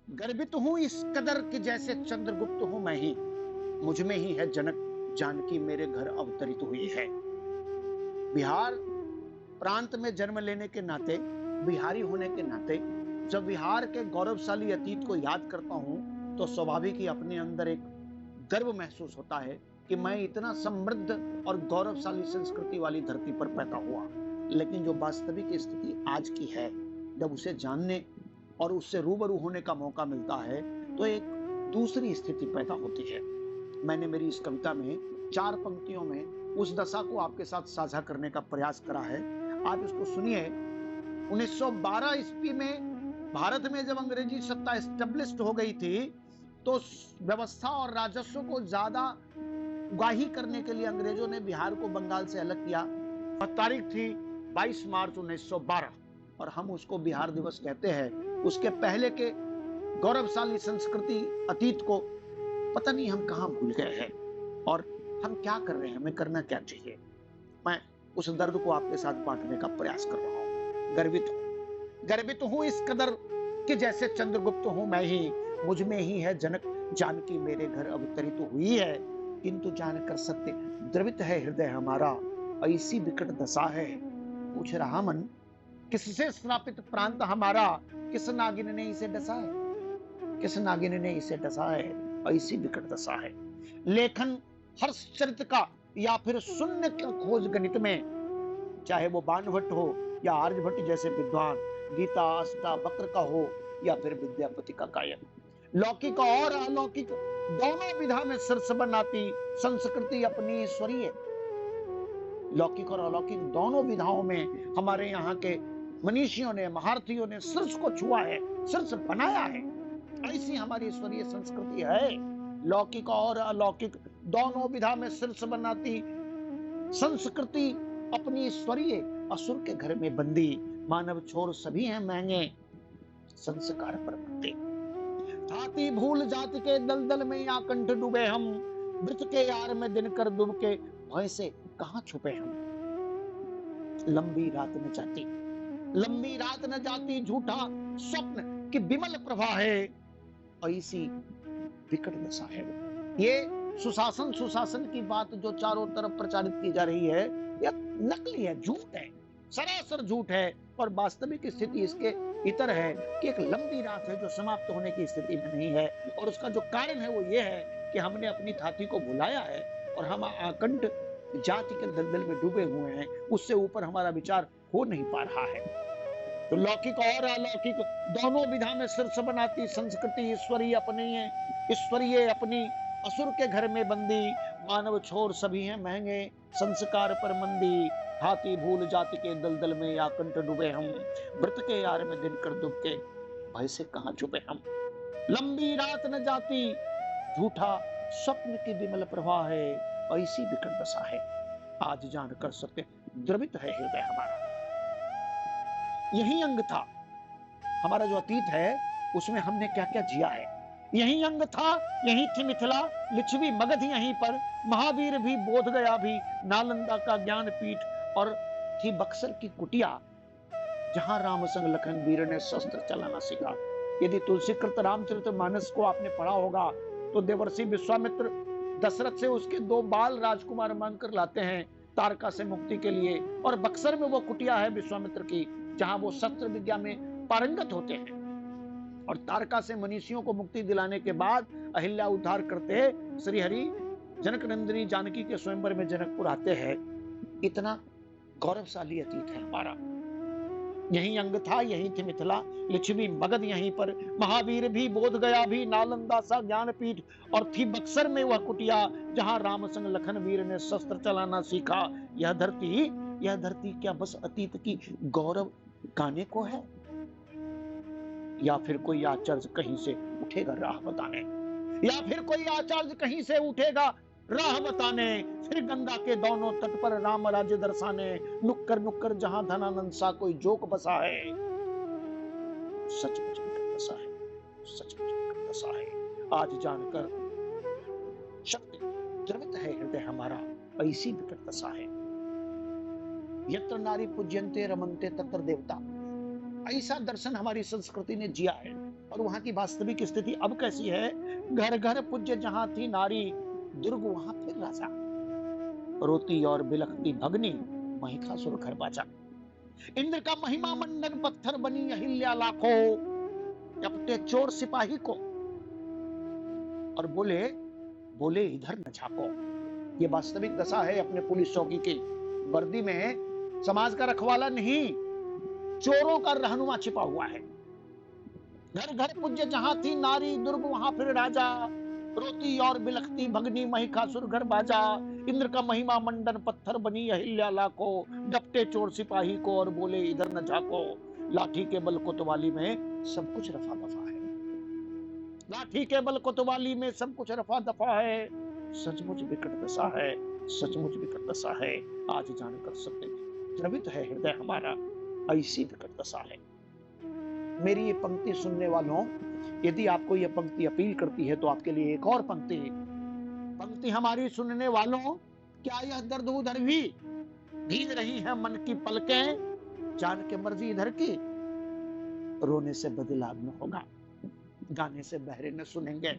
गर्वित हूं इस कदर कि जैसे चंद्रगुप्त हूं मैं ही, मुझ में ही है जनक जानकी मेरे घर अवतरित हुई है। बिहार प्रांत में जन्म लेने के नाते, बिहारी होने के नाते, जब बिहार के गौरवशाली अतीत को याद करता हूं तो स्वाभाविक ही अपने अंदर एक गर्व महसूस होता है कि मैं इतना समृद्ध और गौरवशाली संस्कृति वाली धरती पर पैदा हुआ। लेकिन जो वास्तविक स्थिति आज की है, जब उसे जानने और उससे रूबरू होने का मौका मिलता है तो एक दूसरी स्थिति पैदा होती है। मैंने मेरी इस कविता में 4 पंक्तियों में उस दशा को आपके साथ साझा करने का प्रयास करा है। आप इसको सुनिए। 1912 ईस्वी में भारत में जब अंग्रेजी सत्ता एस्टेब्लिश्ड हो गई थी, तो व्यवस्था और राजस्व को ज्यादा उगाही करने के लिए अंग्रेजों ने बिहार को बंगाल से अलग किया। और तारीख थी 22 मार्च 1912 और हम उसको बिहार दिवस कहते हैं। उसके पहले के गौरवशाली संस्कृति अतीत को पता नहीं हम कहां भूल गए हैं और हम क्या कर रहे हैं, हमें करना क्या चाहिए। मैं उस दर्द को आपके साथ बांटने का प्रयास कर रहा हूं। गर्वित हूं इस कदर कि जैसे चंद्रगुप्त हूं मैं ही, मुझ में ही है जनक जानकी मेरे घर अवतरित हुई है। किंतु जानकर सत्य द्रवित है हृदय हमारा, ऐसी विकट दशा है। पूछ रहा मन किससे श्रापित प्रांत हमारा, किस नागिन ने इसे डसा है, किस नागिन ने इसे डसा है, ऐसी विकट दशा है। लेखन हर्ष चरित का या फिर शून्य का खोज गणित में, चाहे वो बाणभट्ट हो या आर्यभट्ट जैसे विद्वान, गीता अष्टा वक्र का हो या फिर विद्यापति का गायन, लौकिक और अलौकिक दोनों विधा में शीर्ष बनाती संस्कृति अपनी ईश्वरीय। लौकिक और अलौकिक दोनों विधाओं में हमारे यहाँ के मनीषियों ने, महारथियों ने शीर्ष को छुआ है, शीर्ष बनाया है। ऐसी हमारी ईश्वरीय संस्कृति है। लौकिक और अलौकिक दोनों विधा में शीर्ष बनाती संस्कृति अपनी ईश्वरीय, असुर के घर में बंदी, मानव छोर सभी हैं महंगे, संस्कार पर बंदे। हाथी भूल जाति के दलदल में या कंठ डूबे हम, मृत के यार में दिन कर डूब के भय से कहां छुपे हम। लंबी रात न जाती, लंबी रात न जाती झूठा स्वप्न की विमल प्रभा है, ऐसी विकट दशा है। ये सुशासन सुशासन की बात जो चारों तरफ प्रचारित की जा रही है, यह नकली है, झूठ है, सरासर झूठ है। और वास्तविक स्थिति इसके इतर है कि एक लंबी रात है जो समाप्त होने की स्थिति में नहीं है। और उसका जो कारण है वो ये है कि हमने अपनी थाती को भुलाया है और हम आकंठ जाति के दलदल में डूबे हुए हैं। उससे ऊपर हमारा विचार हो नहीं पा रहा है। तो लौकिक और अलौकिक दोनों विधा में शीर्ष बनाती संस्कृति ईश्वरीय अपनी है, ईश्वरीय अपनी, असुर के घर में बंदी, मानव छोर सभी हैं महंगे, संस्कार पर मंदी। हाथी भूल जाति के दलदल में या कंठ डूबे हम, व्रत के यार में दिन कर डूब के भय से कहां छुपे हम। लंबी रात न जाती झूठा स्वप्न की विमल प्रभा है, ऐसी विकट दशा है। आज जानकर सत्य द्रवित है हृदय हमारा। यही अंग था हमारा जो अतीत है, उसमें हमने क्या क्या जिया है। यही अंग था, यही थी मिथिला, लिच्छवी मगध यहीं पर, महावीर भी बोध गया भी, नालंदा का ज्ञान पीठ, और थी बक्सर की कुटिया जहां राम संग लखन वीर ने शस्त्र चलाना सीखा। यदि तुलसीकृत रामचरितमानस को आपने पढ़ा होगा तो देवर्षि विश्वामित्र दशरथ से उसके 2 बाल राजकुमार मांगकर लाते हैं तारका से मुक्ति के लिए। और बक्सर में वो कुटिया है विश्वामित्र की, जहां वो शस्त्र विद्या में पारंगत होते हैं। और तारका से मनीषियों को मुक्ति दिलाने के बाद अहिल्या उद्धार करते श्री हरि जनक नंदिनी जानकी के स्वयंवर में जनकपुर आते हैं। इतना गौरवशाली अतीत है हमारा। यही अंग था, यही थी मिथिला, लिच्छवी मगध यहीं पर, महावीर भी बोध गया भी, नालंदा सा ज्ञानपीठ, और थी बक्सर में वह कुटिया जहां राम संग लखन वीर ने शस्त्र चलाना सीखा। यह धरती क्या बस अतीत की गौरव गाने को है, या फिर कोई आचार्य कहीं से उठेगा राह बताने, या फिर कोई आचार्य कहीं से उठेगा राह बताने, फिर गंगा के दोनों तट पर राम राज्य दर्शाने, नुक्कर नुक्कर जहां धनानंद सा कोई जोक बसा है। सचमुच विकट दशा है, सचमुच विकट दशा है। आज जानकर शक्ति द्रवित है हृदय हमारा, ऐसी विकट दशा है। यत्र नारी पूज्यन्ते रमन्ते तत्र देवता, ऐसा दर्शन हमारी संस्कृति ने जिया है। और वहां की वास्तविक स्थिति अब कैसी है? घर घर पूज्य जहां थी नारी, दुर्ग वहां फिर राजा। रोती और बिलखती भगनी, महिषासुर घर बाजा। इंद्र का महिमा मंडन पत्थर बनी अहिल्या लाखों, चपटे चोर सिपाही को और बोले बोले इधर न झाको। ये वास्तविक दशा है अपने पुलिस चौकी की। वर्दी में समाज का रखवाला नहीं, चोरों का रहनुमा छिपा हुआ है। घर घर पूज्य जहां थी नारी, दुर्ग वहां फिर राजा। रोती और बिलखती भगनी, महिषासुर घर बाजा। इंद्र का महिमा मंडन पत्थर बनी अहिल्या लाखों, डपटे चोर सिपाही को और बोले इधर न झाको। लाठी के बल कोतवाली में सब कुछ रफा दफा है। लाठी के बल कोतवाली में सब कुछ रफा दफा है। सचमुच विकट दशा है, सचमुच विकट दशा है। आज जानकर सत्य द्रवित है हृदय हमारा, ऐसी विकट दशा है। मेरी ये पंक्ति सुनने वालों, यदि आपको ये पंक्ति अपील करती है तो आपके लिए एक और पंक्ति हमारी सुनने वालों, क्या यह दर्द उधर भी भीग रही है मन की पलकें, जान के मर्जी इधर की। रोने से बदलाव न होगा, गाने से बहरे न सुनेंगे।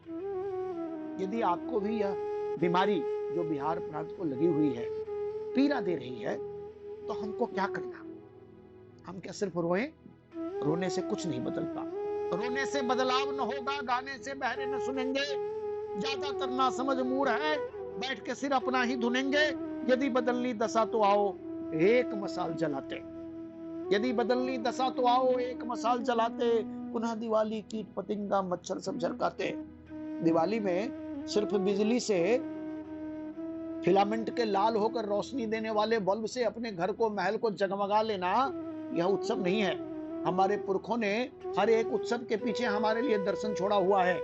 यदि आपको भी यह बीमारी जो बिहार प्रांत को लगी हुई है, पीड़ा दे रही है, तो हमको क्या करना? हम क्या सिर्फ रोएं? रोने से कुछ नहीं बदलता। रोने से बदलाव न होगा, गाने से बहरे न सुनेंगे। ज्यादातर ना समझ मूड है, बैठ के सिर अपना ही धुनेंगे। यदि बदलनी दशा तो आओ एक मसाल जलाते। यदि बदलनी दशा तो आओ एक मसाल जलाते। पुनः दिवाली कीट पतंगा मच्छर सब झरकाते। दिवाली में सिर्फ बिजली से फिलामेंट के लाल होकर रोशनी देने वाले बल्ब से अपने घर को, महल को जगमगा लेना, यह उत्सव नहीं है। हमारे पुरखों ने हर एक उत्सव के पीछे हमारे लिए दर्शन छोड़ा हुआ है।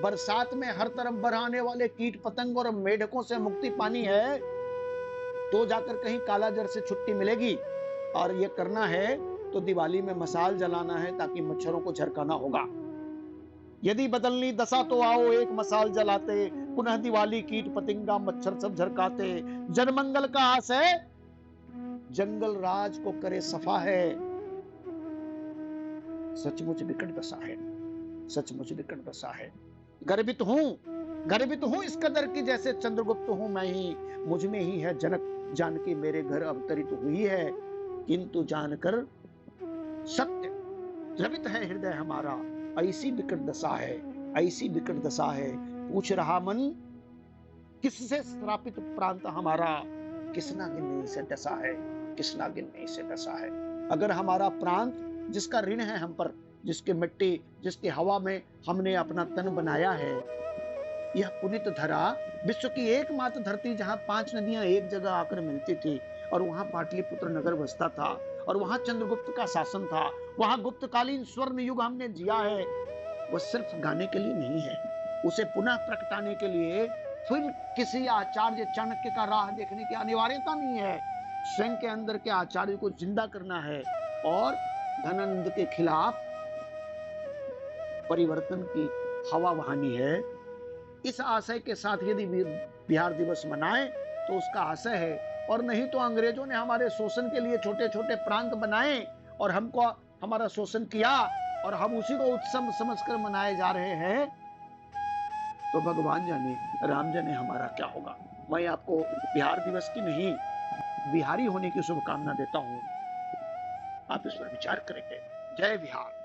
बरसात में हर तरफ बरहाने वाले कीट पतंग और मेढकों से मुक्ति पानी है तो जाकर कहीं कालाजार से छुट्टी मिलेगी। और ये करना है तो दिवाली में मसाल जलाना है, ताकि मच्छरों को झरकाना होगा। यदि बदलनी दशा तो आओ एक मसाल जलाते। पुनः दिवाली कीट पतंगा मच्छर सब झरकाते। जनमंगल का आशय जंगल राज को करे सफा है। सचमुच विकट दशा है, सचमुच विकट दशा है। गर्वित हूं इस कदर की जैसे चंद्रगुप्त हूं मैं ही। मुझ में ही है जनक जानकी मेरे घर अवतरित हुई है। किंतु जानकर सत्य द्रवित है हृदय हमारा, ऐसी विकट दशा है, ऐसी विकट दशा है। पूछ रहा मन किससे श्रापित प्रांत हमारा, किस नागिन से डसा है, किस नागिन से डसा है। अगर हमारा प्रांत जिसका ऋण है हम पर, जिसके मिट्टी जिसकी हवा में हमने अपना तन बनाया है, यह पुनित धरा विश्व की एकमात्र धरती जहां 5 नदियां एक जगह आकर मिलती थी, और वहां पाटलिपुत्र नगर बसता था, और वहां चंद्रगुप्त का शासन था। वहां गुप्तकालीन स्वर्ण युग हमने जिया है। वह सिर्फ गाने के लिए नहीं है, उसे पुनः प्रकटाने के लिए फिर किसी आचार्य चाणक्य का राह देखने की अनिवार्यता नहीं है। स्वयं के अंदर के आचार्य को जिंदा करना है और धनानंद के खिलाफ परिवर्तन की हवा बहानी है। इस आशय के साथ यदि बिहार दिवस मनाएं तो उसका आशय है, और नहीं तो अंग्रेजों ने हमारे शोषण के लिए छोटे छोटे प्रांत बनाए और हमको हमारा शोषण किया, और हम उसी को उत्सव समझकर मनाए जा रहे हैं। तो भगवान जाने, राम जाने हमारा क्या होगा। मैं आपको बिहार दिवस की नहीं, बिहारी होने की शुभकामना देता हूं। आप इस पर विचार करेंगे। जय बिहार।